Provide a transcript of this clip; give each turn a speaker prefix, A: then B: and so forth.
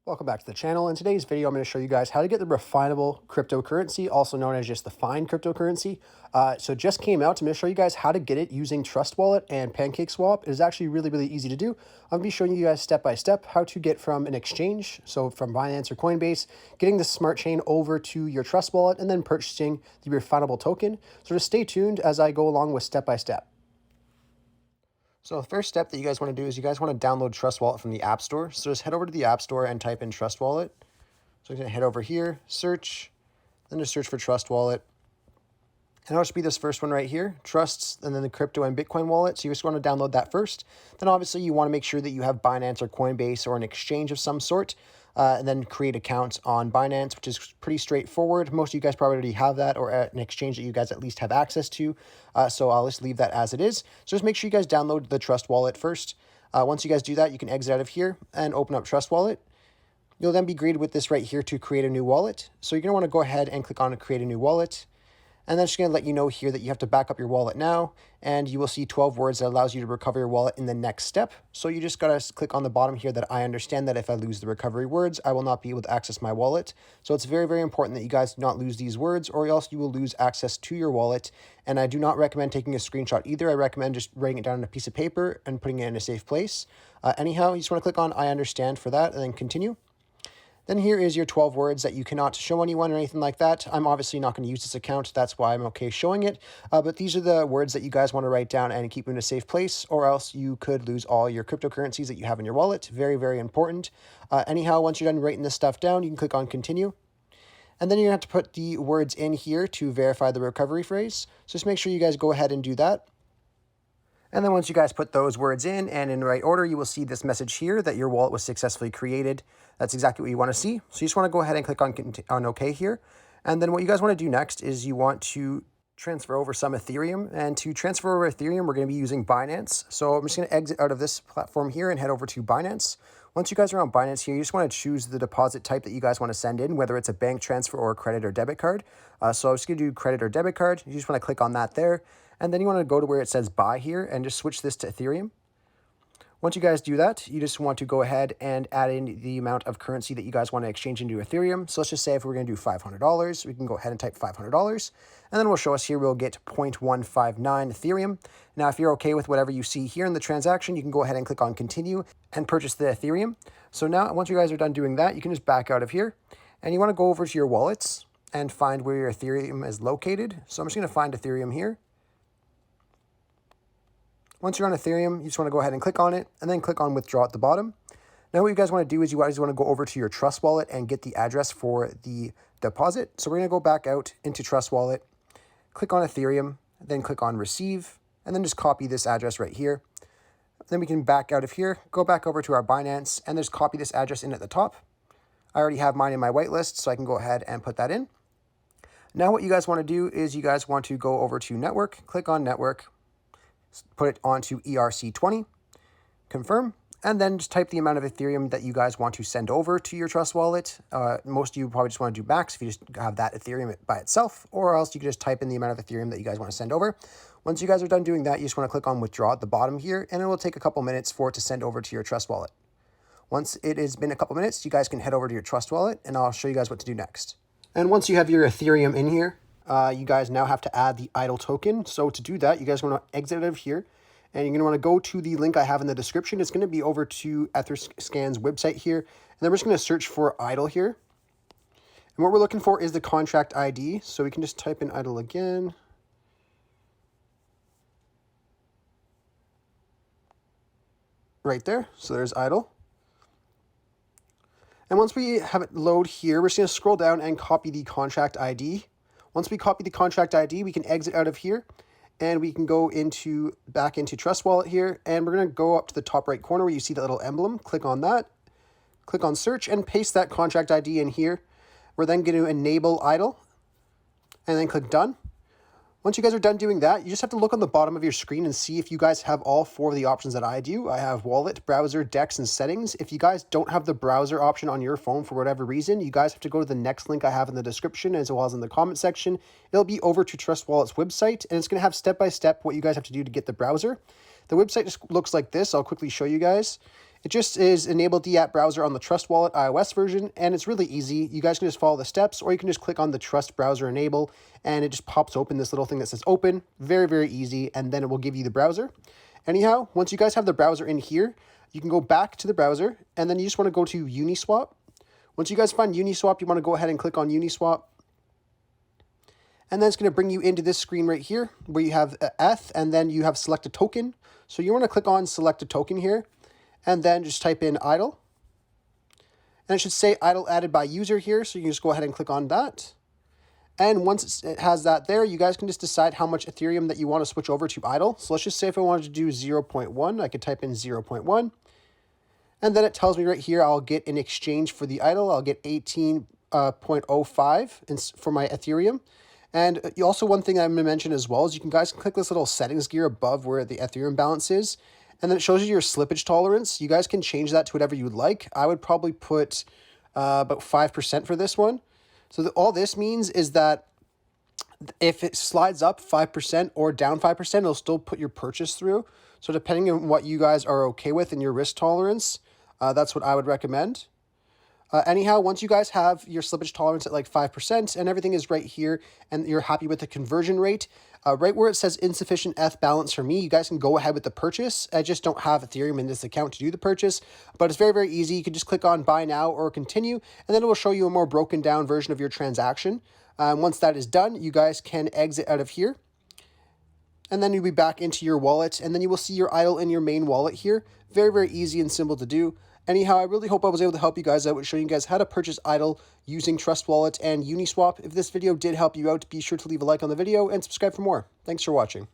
A: Welcome back to the channel. In today's video, I'm going to show you guys how to get the refinable cryptocurrency, also known as just the fine cryptocurrency. So it just came out. I'm going to show you guys how to get it using Trust Wallet and Pancakeswap. It is actually really easy to do. I'm going to be showing you guys step by step how to get from an exchange, so from Binance or Coinbase, getting the smart chain over to your Trust Wallet and then purchasing the refinable token. So just stay tuned as I go along with step by step. So the first step that you guys want to do is you guys want to download Trust Wallet from the App Store. So just head over to the App Store and type in Trust Wallet. So you're going to head over here, search, then just search for Trust Wallet. And it'll just be this first one right here, Trusts, and then the crypto and Bitcoin wallet. So you just want to download that first. Then obviously you want to make sure that you have Binance or Coinbase or an exchange of some sort. And then create accounts on Binance, which is pretty straightforward. Most of you guys probably already have that, or an exchange that you guys at least have access to. So I'll just leave that as it is. So just make sure you guys download the Trust Wallet first. Once you guys do that, you can exit out of here and open up Trust Wallet. You'll then be greeted with this right here to create a new wallet. So you're going to want to go ahead and click on create a new wallet. And then it's going to let you know here that you have to back up your wallet now, and you will see 12 words that allows you to recover your wallet in the next step. So you just got to click on the bottom here that I understand that if I lose the recovery words, I will not be able to access my wallet. So it's very important that you guys do not lose these words, or else you will lose access to your wallet. And I do not recommend taking a screenshot either. I recommend just writing it down on a piece of paper and putting it in a safe place. Anyhow, you just want to click on I understand for that and then continue. Then here is your 12 words that you cannot show anyone or anything like that. I'm obviously not going to use this account. That's why I'm okay showing it. But these are the words that you guys want to write down and keep in a safe place, or else you could lose all your cryptocurrencies that you have in your wallet. Very important. Anyhow, once you're done writing this stuff down, you can click on continue. And then you're going to have to put the words in here to verify the recovery phrase. So just make sure you guys go ahead and do that. And then once you guys put those words in and in the right order, you will see this message here that your wallet was successfully created. That's exactly what you want to see. So you just want to go ahead and click on OK here. And then what you guys want to do next is you want to transfer over some Ethereum. And to transfer over Ethereum, we're going to be using Binance. So I'm just going to exit out of this platform here and head over to Binance. Once you guys are on Binance here, you just want to choose the deposit type that you guys want to send in, whether it's a bank transfer or a credit or debit card. So I'm just going to do credit or debit card. You just want to click on that there. And then you want to go to where it says buy here and just switch this to Ethereum. Once you guys do that, you just want to go ahead and add in the amount of currency that you guys want to exchange into Ethereum. So let's just say if we're going to do $500, we can go ahead and type $500. And then we'll show us here, we'll get 0.159 Ethereum. Now, if you're okay with whatever you see here in the transaction, you can go ahead and click on continue and purchase the Ethereum. So now, once you guys are done doing that, you can just back out of here. And you want to go over to your wallets and find where your Ethereum is located. So I'm just going to find Ethereum here. Once you're on Ethereum, you just want to go ahead and click on it and then click on withdraw at the bottom. Now what you guys want to do is you guys want to go over to your Trust Wallet and get the address for the deposit. So we're going to go back out into Trust Wallet, click on Ethereum, then click on receive, and then just copy this address right here. Then we can back out of here, go back over to our Binance, and just copy this address in at the top. I already have mine in my whitelist, so I can go ahead and put that in. Now what you guys want to do is you guys want to go over to network, click on network, put it onto ERC20, confirm, and then just type the amount of Ethereum that you guys want to send over to your Trust Wallet. Most of you probably just want to do max if you just have that Ethereum by itself, or else you can just type in the amount of Ethereum that you guys want to send over. Once you guys are done doing that, you just want to click on withdraw at the bottom here, and it will take a couple minutes for it to send over to your Trust Wallet. Once it has been a couple minutes, you guys can head over to your Trust Wallet, and I'll show you guys what to do next. And once you have your Ethereum in here, you guys now have to add the idle token. So to do that, you guys want to exit out of here, and you're going to want to go to the link I have in the description. It's going to be over to Etherscan's website here, and then we're just going to search for idle here. And what we're looking for is the contract ID. So we can just type in idle again. Right there. So there's idle. And once we have it load here, we're just going to scroll down and copy the contract ID. Once we copy the contract ID, we can exit out of here and we can go back into Trust Wallet here, and we're going to go up to the top right corner where you see that little emblem. Click on that, click on search, and paste that contract ID in here. We're then going to enable idle and then click done. Once you guys are done doing that, you just have to look on the bottom of your screen and see if you guys have all four of the options that I do. I have wallet, browser, DEX, and settings. If you guys don't have the browser option on your phone for whatever reason, you guys have to go to the next link I have in the description as well as in the comment section. It'll be over to Trust Wallet's website, and it's going to have step-by-step what you guys have to do to get the browser. The website just looks like this. I'll quickly show you guys. It just is enable the app browser on the Trust Wallet iOS version, and it's really easy. You guys can just follow the steps, or you can just click on the Trust Browser Enable, and it just pops open this little thing that says open. Very, very easy, and then it will give you the browser. Anyhow, once you guys have the browser in here, you can go back to the browser, and then you just want to go to Uniswap. Once you guys find Uniswap, you want to go ahead and click on Uniswap. And then it's going to bring you into this screen right here where you have ETH, and then you have select a token. So you want to click on select a token here, and then just type in idle. And it should say idle added by user here, so you can just go ahead and click on that. And once it has that there, you guys can just decide how much Ethereum that you want to switch over to idle. So let's just say if I wanted to do 0.1, I could type in 0.1. And then it tells me right here, I'll get in exchange for the idle, I'll get 18.05 for my Ethereum. And also one thing I'm going to mention as well is you guys can click this little settings gear above where the Ethereum balance is. And then it shows you your slippage tolerance. You guys can change that to whatever you would like. I would probably put about 5% for this one. So all this means is that if it slides up 5% or down 5%, it'll still put your purchase through. So depending on what you guys are okay with and your risk tolerance, that's what I would recommend. Anyhow, once you guys have your slippage tolerance at like 5% and everything is right here and you're happy with the conversion rate, right where it says insufficient ETH balance for me, you guys can go ahead with the purchase. I just don't have Ethereum in this account to do the purchase, but it's very, very easy. You can just click on buy now or continue, and then it will show you a more broken down version of your transaction. Once that is done, you guys can exit out of here. And then you'll be back into your wallet, and then you will see your idle in your main wallet here. Very, very easy and simple to do. Anyhow, I really hope I was able to help you guys out with showing you guys how to purchase idle using Trust Wallet and Uniswap. If this video did help you out, be sure to leave a like on the video and subscribe for more. Thanks for watching.